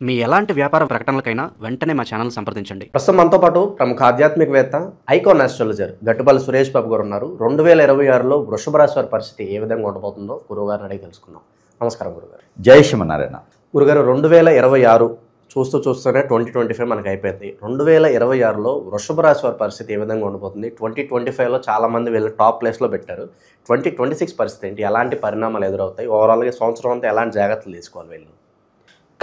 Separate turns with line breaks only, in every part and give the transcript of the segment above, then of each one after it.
మీ ఎలాంటి వ్యాపార ప్రకటనలకైనా వెంటనే మా ఛానల్ సంప్రదించండి.
ప్రస్తుతం మనతో పాటు ప్రముఖ ఆధ్యాత్మికవేత్త ఐకాన్ ఆస్ట్రాలజర్ గట్టుపల్లి సురేష్ బాబు గారు ఉన్నారు. 2026లో వృషభ రాశి వారి పరిస్థితి ఏ విధంగా ఉండబోతుందో గురువుగారిని అడిగి తెలుసుకుందాం. నమస్కారం గురుగారు.
జై శ్రీమన్నారాయణ.
గురుగారు, 2026 చూస్తూనే 2025 మనకు అయిపోయింది. 2026లో వృషభ రాశి వారి పరిస్థితి ఏ విధంగా ఉండబోతుంది? 2025లో చాలామంది వీళ్ళు టాప్ ప్లేస్లో పెట్టారు. 2026 పరిస్థితి ఏంటి? ఎలాంటి పరిణామాలు ఎదురవుతాయి? ఓవరాల్గా సంవత్సరం అంతా ఎలాంటి జాగ్రత్తలు తీసుకోవాలి వీళ్ళు?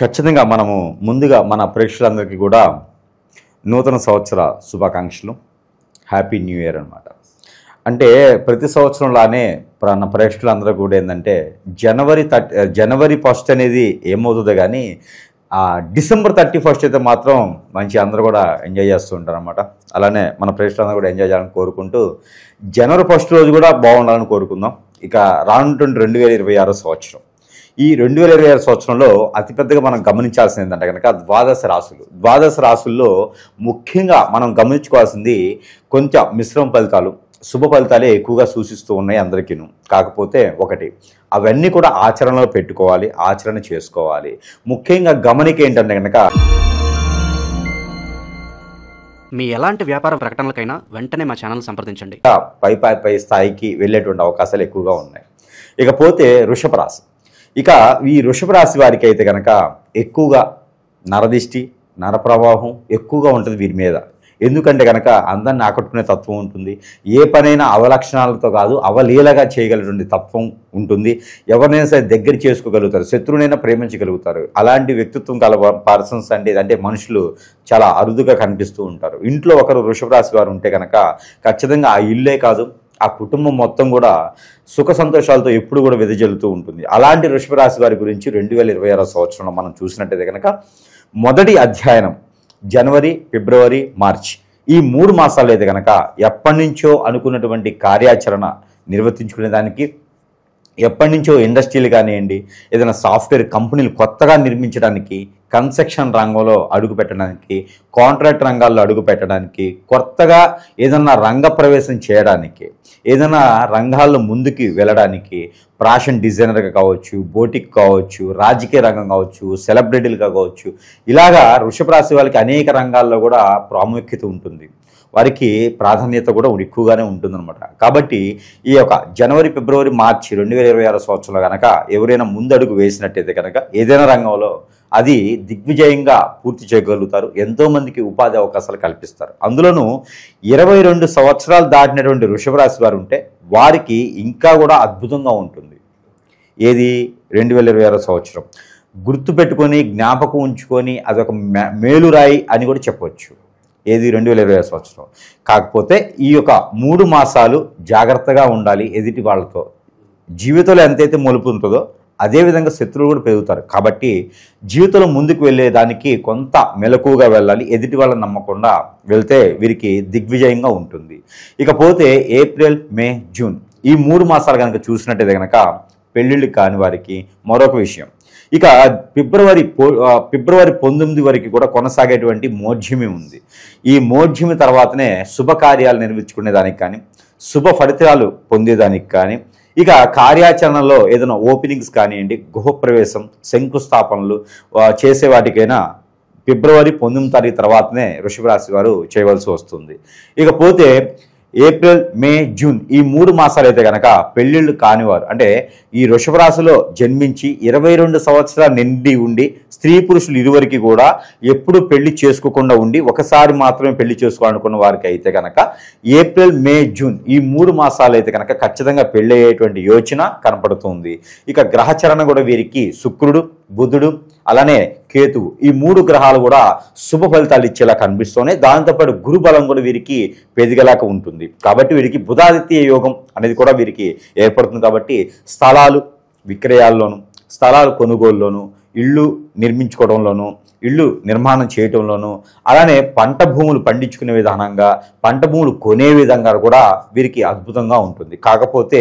ఖచ్చితంగా మనము ముందుగా మన ప్రేక్షకులందరికీ కూడా నూతన సంవత్సర శుభాకాంక్షలు, హ్యాపీ న్యూ ఇయర్ అనమాట. అంటే ప్రతి సంవత్సరంలానే మన ప్రేక్షకులందరూ కూడా ఏంటంటే జనవరి 1 అనేది ఏమవుతుందో కానీ డిసెంబర్ 31 అయితే మాత్రం మంచి అందరూ కూడా ఎంజాయ్ చేస్తూ ఉంటారు అనమాట. అలానే మన ప్రేక్షకులందరూ కూడా ఎంజాయ్ చేయాలని కోరుకుంటూ జనవరి 1 రోజు కూడా బాగుండాలని కోరుకుందాం. ఇక రానుంటుంది 2026 సంవత్సరం. ఈ 2026 సంవత్సరంలో అతిపెద్దగా మనం గమనించాల్సింది ఏంటంటే కనుక ద్వాదశ రాశుల్లో ముఖ్యంగా మనం గమనించుకోవాల్సింది కొంచెం మిశ్రమ ఫలితాలు, శుభ ఫలితాలే ఎక్కువగా సూచిస్తూ ఉన్నాయి అందరికీను. కాకపోతే ఒకటి, అవన్నీ కూడా ఆచరణలో పెట్టుకోవాలి, ఆచరణ చేసుకోవాలి. ముఖ్యంగా గమనిక ఏంటంటే కనుక
మీ ఎలాంటి వ్యాపార ప్రకటనలకైనా వెంటనే మా ఛానల్ సంప్రదించండి.
పై స్థాయికి వెళ్ళేటువంటి అవకాశాలు ఎక్కువగా ఉన్నాయి. ఇకపోతే వృషభ రాశి. ఇక ఈ వృషభ రాశి వారికి అయితే కనుక ఎక్కువగా నరదిష్టి, నరప్రవాహం ఎక్కువగా ఉంటుంది వీరి మీద. ఎందుకంటే కనుక అందరిని ఆకట్టుకునే తత్వం ఉంటుంది. ఏ పనైనా అవలక్షణాలతో కాదు అవలీలగా చేయగలిగినటువంటి తత్వం ఉంటుంది. ఎవరినైనా సరే దగ్గర చేసుకోగలుగుతారు, శత్రువునైనా ప్రేమించగలుగుతారు. అలాంటి వ్యక్తిత్వం గల పర్సన్స్ అంటే మనుషులు చాలా అరుదుగా కనిపిస్తూ ఉంటారు. ఇంట్లో ఒకరు వృషభ రాశి వారు ఉంటే కనుక ఖచ్చితంగా ఆ ఇల్లే కాదు ఆ కుటుంబం మొత్తం కూడా సుఖ సంతోషాలతో ఎప్పుడు కూడా వెదజల్లుతూ ఉంటుంది. అలాంటి వృషభ రాశి వారి గురించి 2026 సంవత్సరంలో మనం చూసినట్టయితే కనుక మొదటి అధ్యయనం జనవరి, ఫిబ్రవరి, మార్చ్ ఈ 3 మాసాలు అయితే కనుక ఎప్పటి నుంచో అనుకున్నటువంటి కార్యాచరణ నిర్వర్తించుకునేదానికి, ఎప్పటి నుంచో ఇండస్ట్రీలు కానివ్వండి, ఏదైనా సాఫ్ట్వేర్ కంపెనీలు కొత్తగా నిర్మించడానికి, కన్స్ట్రక్షన్ రంగంలో అడుగు పెట్టడానికి, కాంట్రాక్ట్ రంగాల్లో అడుగు పెట్టడానికి, కొత్తగా ఏదన్నా రంగ ప్రవేశం చేయడానికి, ఏదైనా రంగాల్లో ముందుకు వెళ్ళడానికి, ఫ్యాషన్ డిజైనర్గా కావచ్చు, బోటిక్ కావచ్చు, రాజకీయ రంగం కావచ్చు, సెలబ్రిటీలుగా కావచ్చు, ఇలాగా వృషభ రాశి వాళ్ళకి అనేక రంగాల్లో కూడా ప్రాముఖ్యత ఉంటుంది. వారికి ప్రాధాన్యత కూడా ఎక్కువగానే ఉంటుందన్నమాట. కాబట్టి ఈ యొక్క జనవరి, ఫిబ్రవరి, మార్చి 2026 సంవత్సరంలో కనుక ఎవరైనా ముందడుగు వేసినట్టయితే కనుక ఏదైనా రంగంలో అది దిగ్విజయంగా పూర్తి చేయగలుగుతారు. ఎంతోమందికి ఉపాధి అవకాశాలు కల్పిస్తారు. అందులోనూ 22 సంవత్సరాలు దాటినటువంటి వృషభ రాశి వారు ఉంటే వారికి ఇంకా కూడా అద్భుతంగా ఉంటుంది. ఏది 2026 సంవత్సరం గుర్తుపెట్టుకొని జ్ఞాపకం ఉంచుకొని అదొక మేలురాయి అని కూడా చెప్పవచ్చు. ఏది 2026 సంవత్సరం. కాకపోతే ఈ యొక్క 3 మాసాలు జాగ్రత్తగా ఉండాలి ఎదుటి వాళ్ళతో. జీవితంలో ఎంతైతే మలుపు ఉంటుందో అదేవిధంగా శత్రువులు కూడా పెరుగుతారు. కాబట్టి జీవితంలో ముందుకు వెళ్ళేదానికి కొంత మెలకువగా వెళ్ళాలి. ఎదుటి వాళ్ళని నమ్మకుండా వెళ్తే వీరికి దిగ్విజయంగా ఉంటుంది. ఇకపోతే ఏప్రిల్, మే, జూన్ ఈ 3 మాసాలు కనుక చూసినట్టయితే కనుక పెళ్ళిళ్ళు కాని వారికి మరొక విషయం. ఇక ఫిబ్రవరి 19 వరకు కూడా కొనసాగేటువంటి మోఢ్యమి ఉంది. ఈ మోఢ్యమి తర్వాతనే శుభకార్యాలు నిర్వహించుకునేదానికి కానీ, శుభ ఫలితాలు పొందేదానికి కానీ, ఇక కార్యాచరణలో ఏదైనా ఓపెనింగ్స్ కానివ్వండి, గృహప్రవేశం, శంకుస్థాపనలు చేసే వాటికైనా ఫిబ్రవరి 19 తర్వాతనే వృషభ రాశి వారు చేయవలసి వస్తుంది. ఇకపోతే ఏప్రిల్, మే, జూన్ ఈ 3 మాసాలు అయితే కనుక పెళ్ళిళ్ళు కానివారు అంటే ఈ వృషభ రాశిలో జన్మించి 22 సంవత్సరాలు నిండి ఉండి స్త్రీ పురుషులు ఇరువురికి కూడా ఎప్పుడు పెళ్లి చేసుకోకుండా ఉండి ఒకసారి మాత్రమే పెళ్లి చేసుకోవాలనుకున్న వారికి అయితే కనుక ఏప్రిల్, మే, జూన్ ఈ 3 మాసాలు అయితే కనుక ఖచ్చితంగా పెళ్లి అయ్యేటువంటి యోచన కనపడుతుంది. ఇక గ్రహచరణ కూడా వీరికి శుక్రుడు, బుధుడు అలానే కేతువు ఈ 3 గ్రహాలు కూడా శుభ ఫలితాలు ఇచ్చేలా కనిపిస్తూనే దాంతోపాటు గురు బలం కూడా వీరికి పెరిగేలాగా ఉంటుంది. కాబట్టి వీరికి బుధాదిత్య యోగం అనేది కూడా వీరికి ఏర్పడుతుంది. కాబట్టి స్థలాలు విక్రయాల్లోనూ, స్థలాలు కొనుగోలులోనూ, ఇళ్ళు నిర్మించుకోవడంలోనూ, ఇళ్ళు నిర్మాణం చేయటంలోనూ, అలానే పంట భూములు పండించుకునే విధానంగా, పంట భూములు కొనే విధంగా కూడా వీరికి అద్భుతంగా ఉంటుంది. కాకపోతే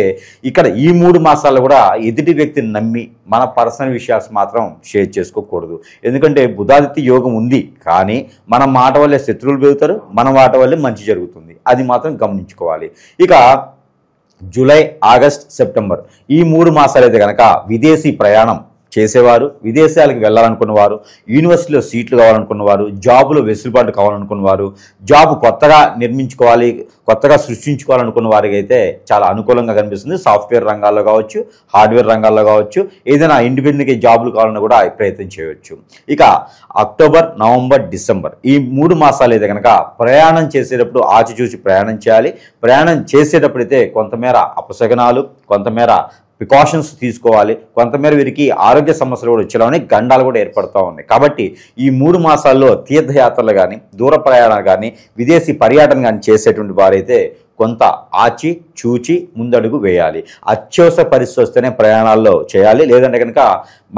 ఇక్కడ ఈ 3 మాసాలు కూడా ఎదుటి వ్యక్తిని నమ్మి మన పర్సనల్ విషయాలు మాత్రం షేర్ చేసుకోకూడదు. ఎందుకంటే బుధాదిత్య యోగం ఉంది, కానీ మన మాట వల్లే శత్రువులు పెరుగుతారు, మన మాట వల్లే మంచి జరుగుతుంది. అది మాత్రం గమనించుకోవాలి. ఇక జూలై, ఆగస్ట్, సెప్టెంబర్ ఈ 3 మాసాలు అయితే కనుక విదేశీ ప్రయాణం చేసేవారు, విదేశాలకు వెళ్ళాలనుకున్నవారు, యూనివర్సిటీలో సీట్లు కావాలనుకున్నవారు, జాబులో వెసులుబాటు కావాలనుకున్నవారు, జాబ్ కొత్తగా నిర్మించుకోవాలి, కొత్తగా సృష్టించుకోవాలనుకున్న వారికి అయితే చాలా అనుకూలంగా కనిపిస్తుంది. సాఫ్ట్వేర్ రంగాల్లో కావచ్చు, హార్డ్వేర్ రంగాల్లో కావచ్చు, ఏదైనా ఇండిపెండెంట్గా జాబులు కావాలన్నా కూడా ప్రయత్నం చేయవచ్చు. ఇక అక్టోబర్, నవంబర్, డిసెంబర్ ఈ 3 మాసాలు అయితే కనుక ప్రయాణం చేసేటప్పుడు ఆచిచూచి ప్రయాణం చేయాలి. ప్రయాణం చేసేటప్పుడైతే కొంతమేర అపశకనాలు, కొంతమేర ప్రికాషన్స్ తీసుకోవాలి. కొంతమేర వీరికి ఆరోగ్య సమస్యలు కూడా వచ్చేలానే గండాలు కూడా ఏర్పడుతూ ఉన్నాయి. కాబట్టి ఈ 3 మాసాల్లో తీర్థయాత్రలు కానీ, దూర ప్రయాణాలు కానీ, విదేశీ పర్యటన కానీ చేసేటువంటి వారైతే కొంత ఆచి చూచి ముందడుగు వేయాలి. అత్యవసర పరిస్థితి వస్తేనే ప్రయాణాల్లో చేయాలి. లేదంటే కనుక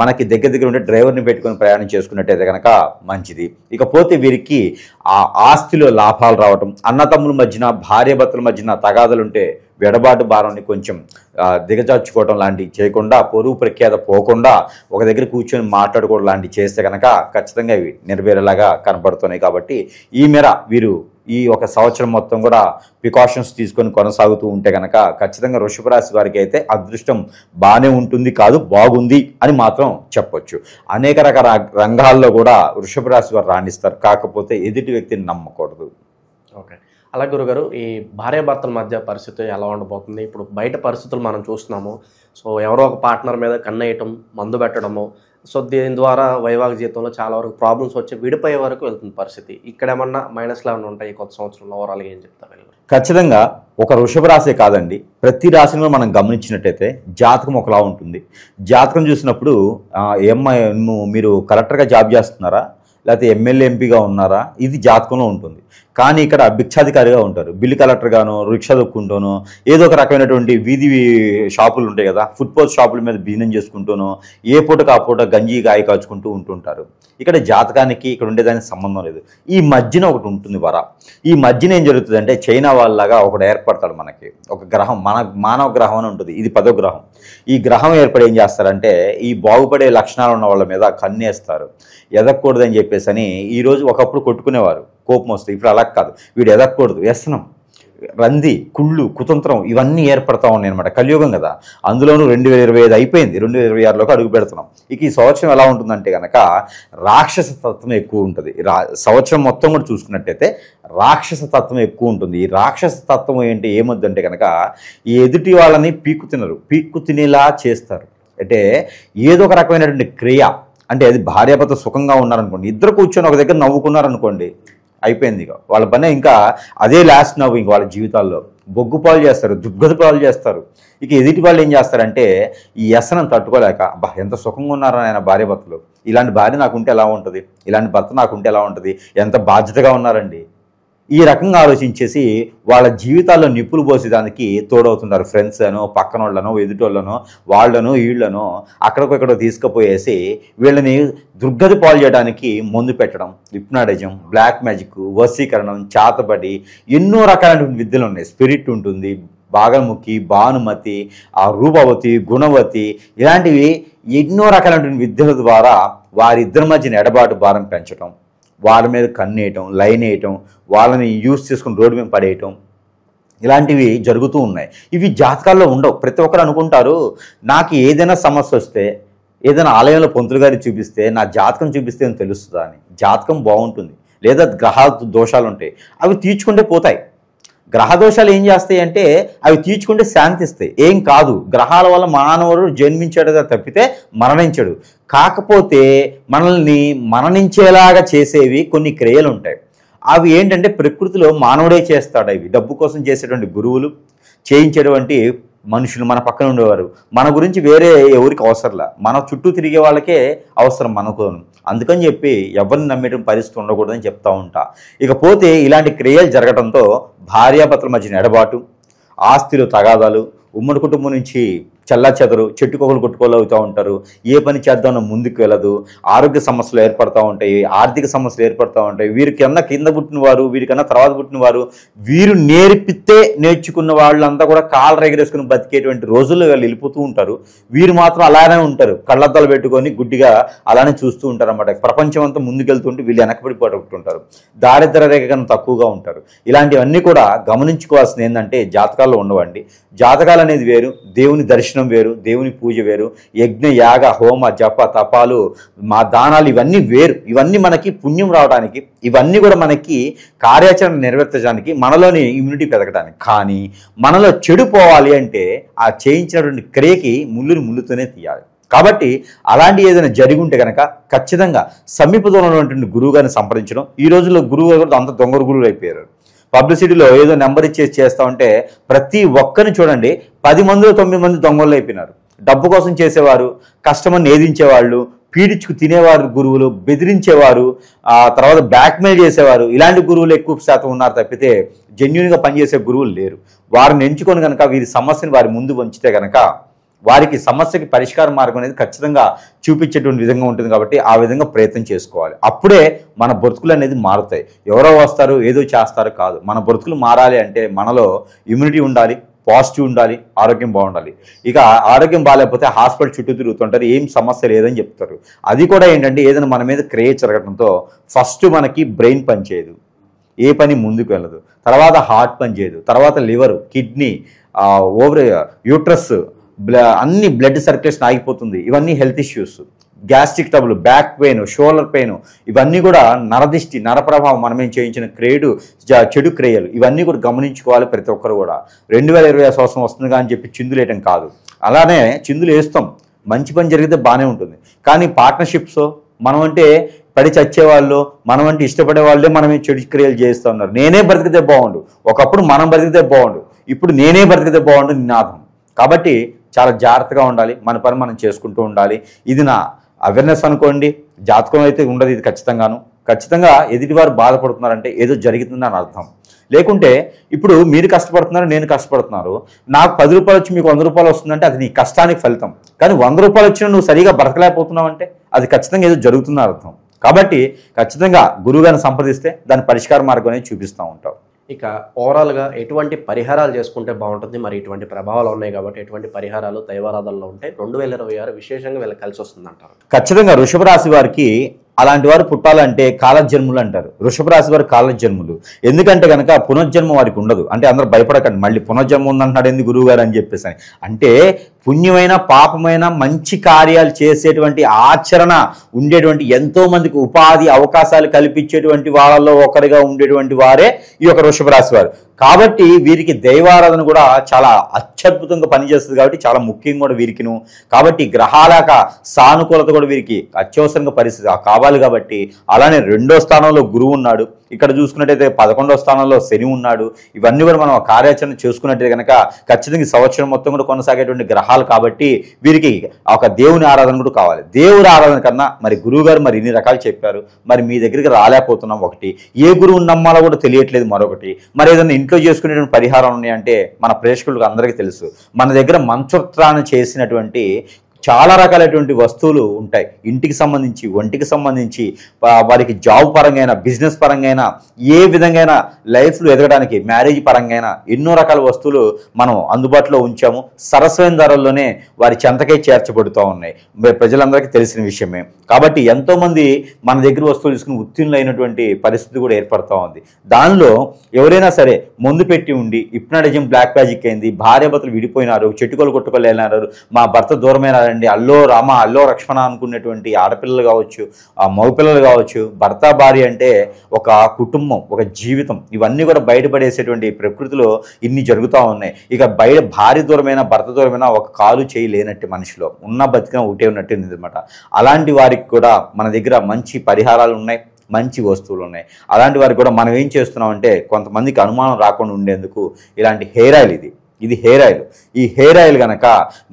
మనకి దగ్గర ఉండే డ్రైవర్ని పెట్టుకొని ప్రయాణం చేసుకున్నట్టయితే కనుక మంచిది. ఇకపోతే వీరికి ఆ ఆస్తిలో లాభాలు రావటం, అన్నతమ్ముల మధ్యన, భార్యాభర్తల మధ్యన తగాదలుంటే వెడబాటు భారాన్ని కొంచెం దిగజార్చుకోవడం లాంటివి చేయకుండా, పొరుగు ప్రఖ్యాత పోకుండా ఒక దగ్గర కూర్చొని మాట్లాడుకోవడం లాంటివి చేస్తే కనుక ఖచ్చితంగా ఇవి నెరవేరేలాగా కనపడుతున్నాయి. కాబట్టి ఈ మేర వీరు ఈ ఒక సంవత్సరం మొత్తం కూడా ప్రికాషన్స్ తీసుకొని కొనసాగుతూ ఉంటే కనుక ఖచ్చితంగా వృషభ రాశి వారికి అయితే అదృష్టం బాగానే ఉంటుంది కాదు, బాగుంది అని మాత్రం చెప్పొచ్చు. అనేక రకాల రంగాల్లో కూడా వృషభ రాశి వారు రాణిస్తారు. కాకపోతే ఎదుటి వ్యక్తిని నమ్మకూడదు.
ఓకే, అలా గురుగారు, ఈ భార్యాభర్తల మధ్య పరిస్థితి ఎలా ఉండబోతుంది? ఇప్పుడు బయట పరిస్థితులు మనం చూస్తున్నాము. సో ఎవరో ఒక పార్ట్నర్ మీద కన్నేయటం, మందు పెట్టడము, సో దీని ద్వారా వైవాహిక జీవితంలో చాలా వరకు ప్రాబ్లమ్స్ వచ్చి విడిపోయే వరకు వెళ్తుంది పరిస్థితి. ఇక్కడ ఏమన్నా మైనస్లు ఏమన్నా ఉంటాయి కొత్త సంవత్సరంలో? ఓవరాల్గా ఏం చెప్తారు?
ఖచ్చితంగా ఒక వృషభ రాశి కాదండి, ప్రతి రాశిని మనం గమనించినట్టయితే జాతకం ఒకలా ఉంటుంది. జాతకం చూసినప్పుడు ఏమ్మా మీరు కలెక్టర్గా జాబ్ చేస్తున్నారా, లేకపోతే ఎమ్మెల్యే ఎంపీగా ఉన్నారా, ఇది జాతకంలో ఉంటుంది. కానీ ఇక్కడ భిక్షాధికారిగా ఉంటారు, బిల్లు కలెక్టర్గానో, రిక్షా దొక్కుంటూనో, ఏదో ఒక రకమైనటువంటి వీధి షాపులు ఉంటాయి కదా, ఫుట్పాత్ షాపుల మీద బిజినెస్ చేసుకుంటూనో, ఏ పూటకు ఆ పూట గంజి గాయ కాచుకుంటూ ఉంటుంటారు. ఇక్కడ జాతకానికి ఇక్కడ ఉండేదానికి సంబంధం లేదు. ఈ మధ్యన ఒకటి ఉంటుంది వర. ఈ మధ్యన ఏం జరుగుతుందంటే చైనా వాళ్ళలాగా ఒకటి ఏర్పడతాడు. మనకి ఒక గ్రహం, మన మానవ గ్రహం అని ఉంటుంది, ఇది 10వ గ్రహం. ఈ గ్రహం ఏర్పడి ఏం చేస్తారంటే ఈ బాగుపడే లక్షణాలు ఉన్న వాళ్ళ మీద కన్నేస్తారు. ఎదగకూడదని చెప్పేసి అని ఈరోజు ఒకప్పుడు కొట్టుకునేవారు, కోపం వస్తుంది. ఇప్పుడు అలా కాదు, వీడు ఎదగకూడదు, వ్యసనం, రంది, కుళ్ళు, కుతంత్రం ఇవన్నీ ఏర్పడతా ఉన్నాయి అనమాట. కలియుగం కదా, అందులోనూ 2025 అయిపోయింది, 2026లోకి అడుగు పెడుతున్నాం. ఇక ఈ సంవత్సరం ఎలా ఉంటుందంటే కనుక రాక్షస తత్వం ఎక్కువ ఉంటుంది. సంవత్సరం మొత్తం కూడా చూసుకున్నట్టయితే రాక్షస తత్వం ఎక్కువ ఉంటుంది. ఈ రాక్షస తత్వం ఏంటి, ఏమొద్దంటే కనుక ఈ ఎదుటి వాళ్ళని పీక్కు తినేలా చేస్తారు. అంటే ఏదో ఒక రకమైనటువంటి క్రియ, అంటే అది భార్యాభర్త సుఖంగా ఉన్నారనుకోండి, ఇద్దరు కూర్చొని ఒక దగ్గర నవ్వుకున్నారనుకోండి, అయిపోయింది. ఇక వాళ్ళ పని ఇంకా అదే లాస్ట్ నవ్వు. ఇంక వాళ్ళ జీవితాల్లో బొగ్గు పాలు చేస్తారు, దుర్గతి పాలు చేస్తారు. ఇక ఎదుటి వాళ్ళు ఏం చేస్తారంటే ఈ వ్యసనం తట్టుకోలేక, అబ్బా ఎంత సుఖంగా ఉన్నారని ఆయన భార్యాభర్తలు, ఇలాంటి భార్య నాకుంటే ఎలా ఉంటుంది, ఇలాంటి భర్త నాకుంటే ఎలా ఉంటుంది, ఎంత బాధ్యతగా ఉన్నారండి, ఈ రకంగా ఆలోచించేసి వాళ్ళ జీవితాల్లో నిప్పులు పోసేదానికి తోడవుతున్నారు. ఫ్రెండ్స్ అనో, పక్కన వాళ్ళనో, ఎదుటోళ్ళనో, వాళ్ళనో వీళ్ళనో అక్కడికక్కడ తీసుకుపోయేసి వీళ్ళని దుర్గతి పాలు చేయడానికి మందు పెట్టడం, హిప్నాటిజం, బ్లాక్ మ్యాజిక్, వశీకరణం, చాతబడి, ఎన్నో రకాలైన విద్యలు ఉన్నాయి. స్పిరిట్ ఉంటుంది, భాగముఖి, భానుమతి, ఆ రూపవతి, గుణవతి, ఇలాంటివి ఎన్నో రకాలైనటువంటి విద్యల ద్వారా వారిద్దరి మధ్యన ఎడబాటు భారం పెంచడం, వాళ్ళ మీద కన్నేయటం, లైన్ వేయటం, వాళ్ళని యూజ్ చేసుకుని రోడ్డు మీద పడేయటం, ఇలాంటివి జరుగుతూ ఉన్నాయి. ఇవి జాతకాల్లో ఉండవు. ప్రతి ఒక్కరు అనుకుంటారు నాకు ఏదైనా సమస్య వస్తే, ఏదైనా ఆలయంలో పంతులు గారికి చూపిస్తే, నా జాతకం చూపిస్తే అని తెలుస్తుందా అని. జాతకం బాగుంటుంది, లేదా గ్రహ దోషాలు ఉంటాయి, అవి తీర్చుకుంటే పోతాయి. గ్రహదోషాలు ఏం చేస్తాయి అంటే అవి తీర్చుకుంటే శాంతిస్తాయి, ఏం కాదు. గ్రహాల వల్ల మానవుడు జన్మించాడుగా తప్పితే మరణించడు. కాకపోతే మనల్ని మరణించేలాగా చేసేవి కొన్ని క్రియలు ఉంటాయి. అవి ఏంటంటే ప్రకృతిలో మానవుడే చేస్తాడు. అవి డబ్బు కోసం చేసేటువంటి గురువులు, చేయించేటువంటి మనుషులు, మన పక్కన ఉండేవారు. మన గురించి వేరే ఎవరికి అవసరంలా, మన చుట్టూ తిరిగే వాళ్ళకే అవసరం మనకు. అందుకని చెప్పి ఎవరిని నమ్మేయడం పరిస్థితి ఉండకూడదని చెప్తా ఉంటా. ఇకపోతే ఇలాంటి క్రియలు జరగడంతో భార్యాభర్తల మధ్యన ఎడబాటు, ఆస్తిలో తగాదాలు, ఉమ్మడి కుటుంబం నుంచి చల్లాచెదరు, చెట్టుకొకలు కొట్టుకోలు అవుతూ ఉంటారు. ఏ పని చేద్దామో ముందుకు వెళ్ళదు. ఆరోగ్య సమస్యలు ఏర్పడుతూ ఉంటాయి, ఆర్థిక సమస్యలు ఏర్పడుతూ ఉంటాయి. వీరికన్నా కింద పుట్టిన వారు, వీరికన్నా తర్వాత పుట్టిన వారు, వీరు నేర్పితే నేర్చుకున్న వాళ్ళంతా కూడా కాళ్ళు ఎగరేసుకుని బతికేటువంటి రోజుల్లో వీళ్ళు వెళ్ళిపోతూ ఉంటారు. వీరు మాత్రం అలానే ఉంటారు, కళ్ళద్దాలు పెట్టుకొని గుడ్డిగా అలానే చూస్తూ ఉంటారు అన్నమాట. ప్రపంచం అంతా ముందుకెళ్తుంటే వీళ్ళు వెనకబడిపోతుంటారు, దారిద్ర రేఖ కన్నా తక్కువగా ఉంటారు. ఇలాంటివన్నీ కూడా గమనించుకోవాల్సింది ఏంటంటే జాతకాల్లో ఉండవండి. జాతకాలు అనేది వేరు, దేవుని దర్శనం దర్శనం వేరు, దేవుని పూజ వేరు, యజ్ఞ యాగ హోమ జప తపాలు మా దానాలు ఇవన్నీ వేరు. ఇవన్నీ మనకి పుణ్యం రావడానికి, ఇవన్నీ కూడా మనకి కార్యాచరణ నెరవేర్చడానికి, మనలోని ఇమ్యూనిటీ పెరగడానికి. కానీ మనలో చెడు పోవాలి అంటే ఆ చేయించినటువంటి క్రియకి ముళ్ళుని ముళ్ళుతోనే తీయాలి. కాబట్టి అలాంటి ఏదైనా జరిగి ఉంటే కనుక ఖచ్చితంగా సమీప దూరంలో ఉన్నటువంటి గురువు గారిని సంప్రదించడం. ఈ రోజుల్లో గురువు గారు అంత దొంగ గురువులు అయిపోయారు. పబ్లిసిటీలో ఏదో నెంబర్ ఇచ్చేసి చేస్తూ ఉంటే ప్రతి ఒక్కరిని చూడండి 10 మందిలో 9 మంది దొంగలు అయిపోయినారు. డబ్బు కోసం చేసేవారు, కస్టమర్ని ఏదించేవాళ్ళు, పీడించుకు తినేవారు గురువులు, బెదిరించేవారు, ఆ తర్వాత బ్లాక్మెయిల్ చేసేవారు. ఇలాంటి గురువులు ఎక్కువ శాతం ఉన్నారు తప్పితే జెన్యున్గా పనిచేసే గురువులు లేరు. వారిని ఎంచుకొని కనుక వీరి సమస్యను వారి ముందు ఉంచితే కనుక వారికి సమస్యకి పరిష్కార మార్గం అనేది ఖచ్చితంగా చూపించేటువంటి విధంగా ఉంటుంది. కాబట్టి ఆ విధంగా ప్రయత్నం చేసుకోవాలి. అప్పుడే మన బ్రతుకులు అనేది మారుతాయి. ఎవరో వస్తారు ఏదో చేస్తారు కాదు. మన బ్రతుకులు మారాలి అంటే మనలో ఇమ్యూనిటీ ఉండాలి, పాజిటివ్ ఉండాలి, ఆరోగ్యం బాగుండాలి. ఇక ఆరోగ్యం బాగాలేకపోతే హాస్పిటల్ చుట్టూ తిరుగుతుంటారు, ఏం సమస్య లేదని చెప్తారు. అది కూడా ఏంటంటే ఏదైనా మన మీద క్రియేట్ జరగడంతో ఫస్ట్ మనకి బ్రెయిన్ పనిచేయదు, ఏ పని ముందుకు వెళ్ళదు, తర్వాత హార్ట్ పనిచేయదు, తర్వాత లివర్, కిడ్నీ, ఓవర్, యూట్రస్, అన్ని బ్లడ్ సర్క్యులేషన్ ఆగిపోతుంది. ఇవన్నీ health issues. Gastric trouble, back pain, shoulder pain, ఇవన్నీ కూడా నరదిష్టి, నరప్రభావం, మనమేం చేయించిన క్రియలు, చెడు క్రియలు, ఇవన్నీ కూడా గమనించుకోవాలి ప్రతి ఒక్కరు కూడా. 2020 సంవత్సరం వస్తుంది అని చెప్పి చిందులు వేయటం కాదు. అలానే చిందులు వేస్తాం, మంచి పని జరిగితే బాగానే ఉంటుంది. కానీ పార్ట్నర్షిప్స్ మనం అంటే పడి చచ్చేవాళ్ళు, మనం అంటే ఇష్టపడే వాళ్ళే మనమే చెడు క్రియలు చేస్తూ ఉన్నారు. నేనే బ్రతికితే బాగుండు, ఒకప్పుడు మనం బ్రతికితే బాగుండు, ఇప్పుడు నేనే బ్రతికితే బాగుండు నినాదం. కాబట్టి చాలా జాగ్రత్తగా ఉండాలి, మన పని మనం చేసుకుంటూ ఉండాలి. ఇది నా అవేర్నెస్ అనుకోండి. జాతకం అయితే ఉండదు ఇది ఖచ్చితంగా ఎదుటివారు బాధపడుతున్నారంటే ఏదో జరుగుతుందని అర్థం. లేకుంటే ఇప్పుడు మీరు కష్టపడుతున్నారు, నేను కష్టపడుతున్నారు, నాకు 10 రూపాయలు వచ్చి మీకు 100 రూపాయలు వస్తుందంటే అది నీ కష్టానికి ఫలితం. కానీ 100 రూపాయలు వచ్చినా నువ్వు సరిగా బ్రతకలేకపోతున్నావు అంటే అది ఖచ్చితంగా ఏదో జరుగుతుందని అర్థం. కాబట్టి ఖచ్చితంగా గురువుగారిని సంప్రదిస్తే దాని పరిష్కార మార్గం అనేది చూపిస్తూ ఉంటాం.
ఇక ఓవరాల్గా ఎటువంటి పరిహారాలు చేసుకుంటే బాగుంటుంది, మరి ఇటువంటి ప్రభావాలు ఉన్నాయి కాబట్టి ఎటువంటి పరిహారాలు దైవారాధనలో ఉంటే 2026 విశేషంగా వీళ్ళకి కలిసి వస్తుంది అంటారు?
ఖచ్చితంగా వృషభ రాశి వారికి అలాంటి వారు పుట్టాలంటే కాలజన్ములు అంటారు. వృషభ రాశి వారు కాలజన్ములు. ఎందుకంటే కనుక పునర్జన్మ వారికి ఉండదు. అంటే అందరూ భయపడకండి, మళ్ళీ పునర్జన్మ ఉందంటున్నాడు ఎందుకు గురువు గారు అని చెప్పేసి. అంటే పుణ్యమైన పాపమైన మంచి కార్యాలు చేసేటువంటి ఆచరణ ఉండేటువంటి ఎంతో మందికి ఉపాధి అవకాశాలు కల్పించేటువంటి వాళ్ళలో ఒకరిగా ఉండేటువంటి వారే ఈ యొక్క వృషభ రాశి వారు. కాబట్టి వీరికి దైవారాధన కూడా చాలా అత్యద్భుతంగా పనిచేస్తుంది. కాబట్టి చాలా ముఖ్యం కూడా వీరికిను. కాబట్టి గ్రహాలక సానుకూలత కూడా వీరికి అత్యవసరంగా పరిస్థితి కావాలి. కాబట్టి అలానే 2వ స్థానంలో గురువు ఉన్నాడు. ఇక్కడ చూసుకున్నట్టయితే 11వ స్థానంలో శని ఉన్నాడు. ఇవన్నీ కూడా మనం కార్యాచరణ చేసుకున్నట్టయితే కనుక ఖచ్చితంగా సంవత్సరం మొత్తం కూడా కొనసాగేటువంటి గ్రహాలు. కాబట్టి వీరికి ఒక దేవుని ఆరాధన కూడా కావాలి. దేవుని ఆరాధన కన్నా మరి గురువు గారు మరి ఇన్ని రకాలు చెప్పారు, మరి మీ దగ్గరికి రాలేకపోతున్నాం. ఒకటి, ఏ గురువుని నమ్మాలో కూడా తెలియట్లేదు. మరొకటి, మరి ఏదైనా ఇంట్లో చేసుకునేటువంటి పరిహారం ఉన్నాయంటే మన ప్రేక్షకులకు అందరికీ తెలుసు, మన దగ్గర మంచోత్రాన్ని చేసినటువంటి చాలా రకాలైనటువంటి వస్తువులు ఉంటాయి. ఇంటికి సంబంధించి, ఒంటికి సంబంధించి, వారికి జాబ్ పరంగా, బిజినెస్ పరంగా, ఏ విధంగా లైఫ్లో ఎదగడానికి, మ్యారేజ్ పరంగా ఎన్నో రకాల వస్తువులు మనం అందుబాటులో ఉంచాము. సరసమైన ధరల్లోనే వారి చెంతకే చేర్చబడుతూ ఉన్నాయి. ప్రజలందరికీ తెలిసిన విషయమే. కాబట్టి ఎంతోమంది మన దగ్గర వస్తువులు తీసుకుని ఉత్తీర్ణులైనటువంటి పరిస్థితి కూడా ఏర్పడుతూ ఉంది. దానిలో ఎవరైనా సరే ముందు పెట్టి ఉండి హిప్నాటిజం, బ్లాక్ మ్యాజిక్ అయింది, భార్యాభర్తలు విడిపోయినారు, చెట్టుకోలు కొట్టుకోలు వెళ్ళినారు, మా భర్త దూరమైన అల్లో రామ అల్లో రక్ష్మణ అనుకున్నటువంటి ఆడపిల్లలు కావచ్చు, మగపిల్లలు కావచ్చు, భర్త భార్య అంటే ఒక కుటుంబం, ఒక జీవితం, ఇవన్నీ కూడా బయటపడేసేటువంటి ప్రకృతిలో ఇన్ని జరుగుతూ ఉన్నాయి. ఇక భార్య దూరమైన, భర్త దూరమైన ఒక కాలు చేయి లేనట్టు మనిషిలో ఉన్న బతికిన ఒకటే ఉన్నట్టు అనమాట. అలాంటి వారికి కూడా మన దగ్గర మంచి పరిహారాలు ఉన్నాయి, మంచి వస్తువులు ఉన్నాయి. అలాంటి వారికి కూడా మనం ఏం చేస్తున్నామంటే కొంతమందికి అనుమానం రాకుండా ఉండేందుకు ఇలాంటి హెయిర్ ఆయిల్, ఇది హెయిర్ ఆయిల్. ఈ హెయిర్ ఆయిల్ కనుక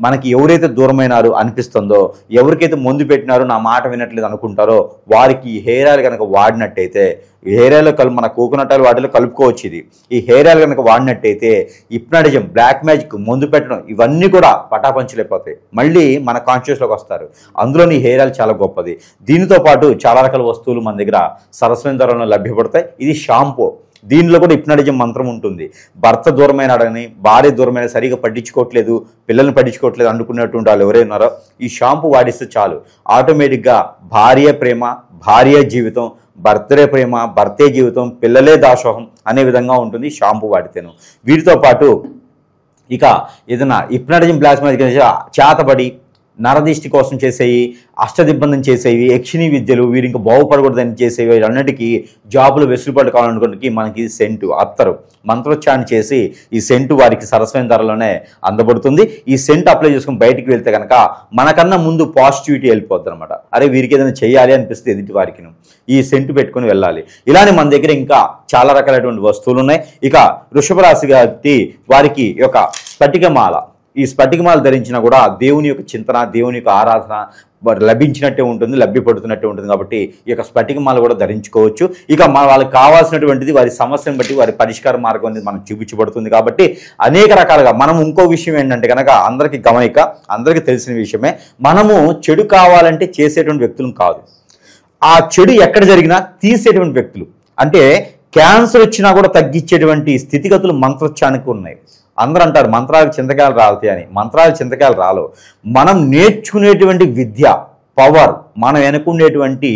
మనకి ఎవరైతే దూరమైనారో అనిపిస్తుందో, ఎవరికైతే ముందు పెట్టినారో నా మాట వినట్లేదు అనుకుంటారో వారికి ఈ హెయిర్ ఆయిల్ కనుక వాడినట్టయితే, ఈ హెయిర్ ఆయిల్ మన కోకోనట్ ఆయిల్ వాటిలో కలుపుకోవచ్చు. ఈ హెయిర్ ఆయిల్ కనుక వాడినట్టయితే హిప్నాటిజం, బ్లాక్ మ్యాజిక్, ముందు పెట్టడం ఇవన్నీ కూడా పటాపంచలేకపోతాయి. మళ్ళీ మన కాన్షియస్లోకి వస్తారు. అందులోని ఈ హెయిర్ ఆయిల్ చాలా గొప్పది. దీనితో పాటు చాలా రకాల వస్తువులు మన దగ్గర సరస్వతి ధరలో లభ్యపడతాయి. ఇది షాంపూ. దీనిలో కూడా హిప్నాటిజం మంత్రం ఉంటుంది. భర్త దూరమైనాడని, భార్య దూరమైన, సరిగా పట్టించుకోవట్లేదు, పిల్లల్ని పట్టించుకోవట్లేదు అనుకున్నటువంటి వాళ్ళు ఎవరైనా ఉన్నారో ఈ షాంపూ వాడిస్తే చాలు, ఆటోమేటిక్గా భార్య ప్రేమ, భార్య జీవితం, భర్తరే ప్రేమ, భర్తే జీవితం, పిల్లలే దాసోహం అనే విధంగా ఉంటుంది షాంపూ వాడితేను. వీటితో పాటు ఇక ఏదైనా హిప్నాటిజం ప్లాస్మా చేతబడి నరదిష్టి కోసం చేసేవి, అష్టదిబ్బందం చేసేవి, యక్షిణీ విద్యలు, వీరు ఇంకా బాగుపడకూడదని చేసేవి, అన్నిటికీ జాబులు వెసులుబాటు కావాలనుకోవడానికి మనకి సెంటు అత్తరు మంత్రోచ్చారణ చేసి ఈ సెంటు వారికి సరసమైన ధరలోనే అందబడుతుంది. ఈ సెంట్ అప్లై చేసుకుని బయటికి వెళ్తే కనుక మనకన్నా ముందు పాజిటివిటీ వెళ్ళిపోద్ది అనమాట. అరే వీరికి ఏదైనా చేయాలి అనిపిస్తే ఎదుటి వారికి ఈ సెంటు పెట్టుకుని వెళ్ళాలి. ఇలానే మన దగ్గర ఇంకా చాలా రకాలైనటువంటి వస్తువులు ఉన్నాయి. ఇక వృషభ రాశి కాబట్టి వారికి యొక్క స్ఫటికమాల, ఈ స్ఫటికమాల ధరించినా కూడా దేవుని యొక్క చింతన, దేవుని యొక్క ఆరాధన లభించినట్టే ఉంటుంది, లభ్యపడుతున్నట్టే ఉంటుంది. కాబట్టి ఈ యొక్క స్ఫటికమాల కూడా ధరించుకోవచ్చు. ఇక వాళ్ళకి కావాల్సినటువంటిది వారి సమస్యను బట్టి వారి పరిష్కార మార్గం అనేది మనకు చూపించబడుతుంది. కాబట్టి అనేక రకాలుగా మనం ఇంకో విషయం ఏంటంటే కనుక అందరికీ గమనిక, అందరికీ తెలిసిన విషయమే, మనము చెడు కావాలంటే చేసేటువంటి వ్యక్తులు కాదు, ఆ చెడు ఎక్కడ జరిగినా తీసేటువంటి వ్యక్తులు. అంటే క్యాన్సర్ వచ్చినా కూడా తగ్గించేటువంటి స్థితిగతులు మంత్రోచ్చానికి ఉన్నాయి. అందరూ అంటారు మంత్రాలకు చింతకాయలు రాలుతాయి అని. మంత్రాలు చింతకాయలు రాలు. మనం నేర్చుకునేటువంటి విద్య, పవర్, మనం ఎన్నుకునేటువంటి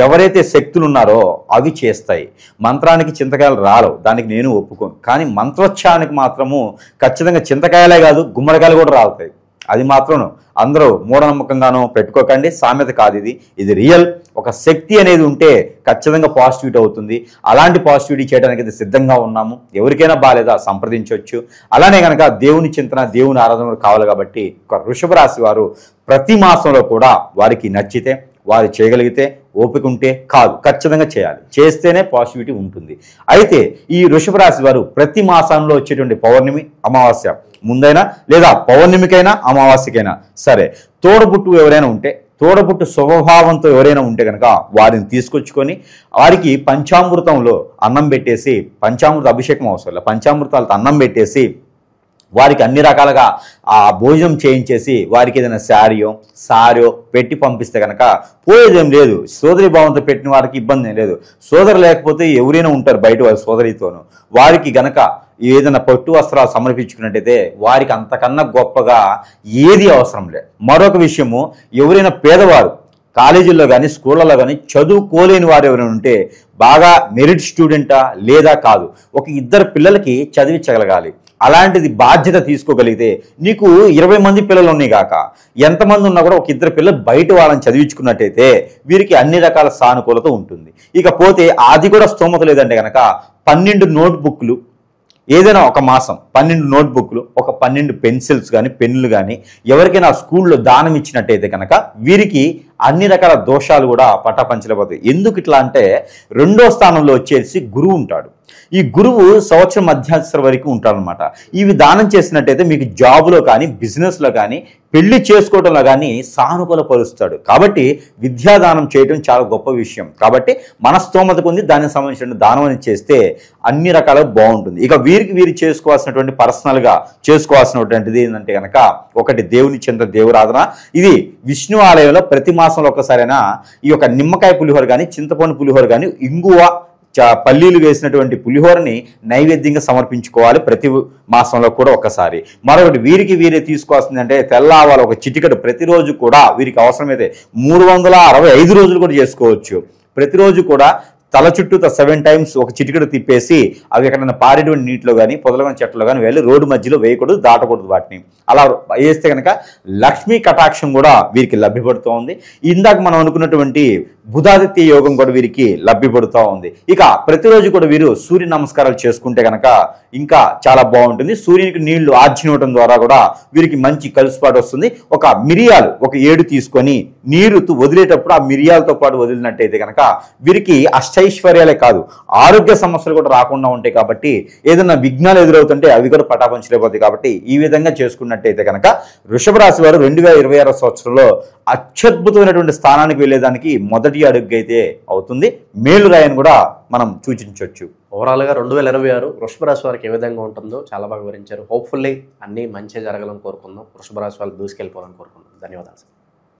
ఎవరైతే శక్తులు ఉన్నారో అవి చేస్తాయి. మంత్రానికి చింతకాయలు రాలవు, దానికి నేను ఒప్పుకోను. కానీ మంత్రోచ్చానికి మాత్రము ఖచ్చితంగా చింతకాయలే కాదు గుమ్మడికాయలు కూడా రాలుతాయి. అది మాత్రం అందరూ మూఢనమ్మకంగానో పెట్టుకోకండి. సామెత కాదు ఇది, ఇది రియల్. ఒక శక్తి అనేది ఉంటే ఖచ్చితంగా పాజిటివిటీ అవుతుంది. అలాంటి పాజిటివిటీ చేయడానికి అయితే సిద్ధంగా ఉన్నాము. ఎవరికైనా బాగాలేదా సంప్రదించవచ్చు. అలానే కనుక దేవుని చింతన, దేవుని ఆరాధన కావాలి. కాబట్టి ఒక వృషభ రాశి వారు ప్రతి మాసంలో కూడా వారికి నచ్చితే, వారు చేయగలిగితే, ఓపిక ఉంటే కాదు ఖచ్చితంగా చేయాలి. చేస్తేనే పాజిటివిటీ ఉంటుంది. అయితే ఈ వృషభ రాశి వారు ప్రతి మాసంలో వచ్చేటువంటి పౌర్ణమి, అమావాస్య ముందైనా లేదా పౌర్ణమికైనా అమావాస్యకైనా సరే తోడబుట్టు ఎవరైనా ఉంటే, తోడబుట్టు స్వభావంతో ఎవరైనా ఉంటే కనుక వారిని తీసుకొచ్చుకొని వారికి పంచామృతంలో అన్నం పెట్టేసి, పంచామృత అభిషేకం అవసరం లేదు, పంచామృతాలతో అన్నం పెట్టేసి వారికి అన్ని రకాలుగా ఆ భోజనం చేయించేసి వారికి ఏదైనా సారో పెట్టి పంపిస్తే కనుక పోయేదేం లేదు. సోదరి భావంతో పెట్టిన వారికి ఇబ్బంది ఏం లేదు. సోదరు లేకపోతే ఎవరైనా ఉంటారు బయట వారి సోదరితోనూ. వారికి గనక ఏదైనా పట్టు వస్త్రాలు సమర్పించుకున్నట్టయితే వారికి అంతకన్నా గొప్పగా ఏది అవసరం లేదు. మరొక విషయము, ఎవరైనా పేదవారు కాలేజీల్లో కానీ స్కూళ్ళలో కానీ చదువుకోలేని వారు ఎవరైనా ఉంటే, బాగా మెరిట్ స్టూడెంటా లేదా కాదు, ఒక 2 పిల్లలకి చదివించగలగాలి. అలాంటిది బాధ్యత తీసుకోగలిగితే నీకు 20 మంది పిల్లలు ఉన్నాయి కాక ఎంతమంది ఉన్నా కూడా ఒక 2 పిల్లలు బయట వాళ్ళని చదివించుకున్నట్టయితే వీరికి అన్ని రకాల సానుకూలత ఉంటుంది. ఇకపోతే అది కూడా స్తోమత లేదంటే కనుక 12 నోట్బుక్లు, ఏదైనా ఒక మాసం 12 నోట్బుక్లు, ఒక 12 పెన్సిల్స్ కానీ పెన్నులు కానీ ఎవరికైనా స్కూల్లో దానం ఇచ్చినట్టయితే కనుక వీరికి అన్ని రకాల దోషాలు కూడా పటాపంచలేకపోతాయి. ఎందుకు ఇట్లా అంటే 2వ స్థానంలో వచ్చేసి గురువు ఉంటాడు. ఈ గురువు సంవత్సరం మధ్యంతరం వరకు ఉంటాడనమాట. ఇవి దానం చేసినట్టయితే మీకు జాబులో కానీ బిజినెస్లో కానీ పెళ్లి చేసుకోవడంలో కానీ సానుకూల పరుస్తాడు. కాబట్టి విద్యాదానం చేయడం చాలా గొప్ప విషయం. కాబట్టి మన స్తోమతకు ఉంది దానికి సంబంధించిన దానం అని చేస్తే అన్ని రకాలుగా బాగుంటుంది. ఇక వీరు చేసుకోవాల్సినటువంటి పర్సనల్గా చేసుకోవాల్సినటువంటిది ఏంటంటే కనుక ఒకటి దేవుని చింత, దేవురాధన. ఇది విష్ణు ఆలయంలో ప్రతి మాసంలో ఒక్కసారైనా ఈ యొక్క నిమ్మకాయ పులిహోర కానీ, చింతపండు పులిహోర కానీ, ఇంగువ పల్లీలు వేసినటువంటి పులిహోరని నైవేద్యంగా సమర్పించుకోవాలి ప్రతి మాసంలో కూడా ఒక్కసారి. మరొకటి వీరే తీసుకోవాల్సింది అంటే తెల్ల ఆవాలు ఒక చిటికెడు ప్రతిరోజు కూడా వీరికి అవసరమైతే 365 రోజులు కూడా చేసుకోవచ్చు. ప్రతిరోజు కూడా తల చుట్టూ 7 టైమ్స్ ఒక చిటికెడు తిప్పేసి అవి ఎక్కడైనా పారేటువంటి నీటిలో కానీ పొదలమైన చెట్లో కానీ వెళ్ళి రోడ్డు మధ్యలో వేయకూడదు, దాటకూడదు వాటిని. అలా వేస్తే కనుక లక్ష్మీ కటాక్షం కూడా వీరికి లభ్యపడుతూ ఉంది. ఇందాక మనం అనుకున్నటువంటి బుధాదిత్య యోగం కూడా వీరికి లభ్యపడుతూ ఉంది. ఇక ప్రతిరోజు కూడా వీరు సూర్య నమస్కారాలు చేసుకుంటే కనుక ఇంకా చాలా బాగుంటుంది. సూర్యునికి నీళ్లు ఆర్చినవడం ద్వారా కూడా వీరికి మంచి కలుసుపాటు వస్తుంది. ఒక మిరియాలు ఒక 7 తీసుకొని నీరు వదిలేటప్పుడు ఆ మిరియాలతో పాటు వదిలినట్టయితే కనుక వీరికి అష్టైశ్వర్యాలే కాదు ఆరోగ్య సమస్యలు కూడా రాకుండా ఉంటాయి. కాబట్టి ఏదైనా విఘ్నాలు ఎదురవుతుంటే అవి కూడా పటాపంచలేకపోతాయి. కాబట్టి ఈ విధంగా చేసుకున్నట్టయితే కనుక వృషభ రాశి వారు 2026 సంవత్సరంలో అత్యద్భుతమైనటువంటి స్థానానికి వెళ్ళేదానికి మొదటి అడుగు అయితే అవుతుంది. మేలు రాయని కూడా మనం సూచించవచ్చు.
ఓవరాల్గా 2026 వృషభ రాశి వారికి ఏ విధంగా ఉంటుందో చాలా బాగా వివరించారు. హోప్ఫుల్లీ అన్నీ మంచి జరగాలని కోరుకుందాం. వృషభ రాశి వాళ్ళు దూసుకెళ్ళిపోవాలని కోరుకుందాం. ధన్యవాదాలు.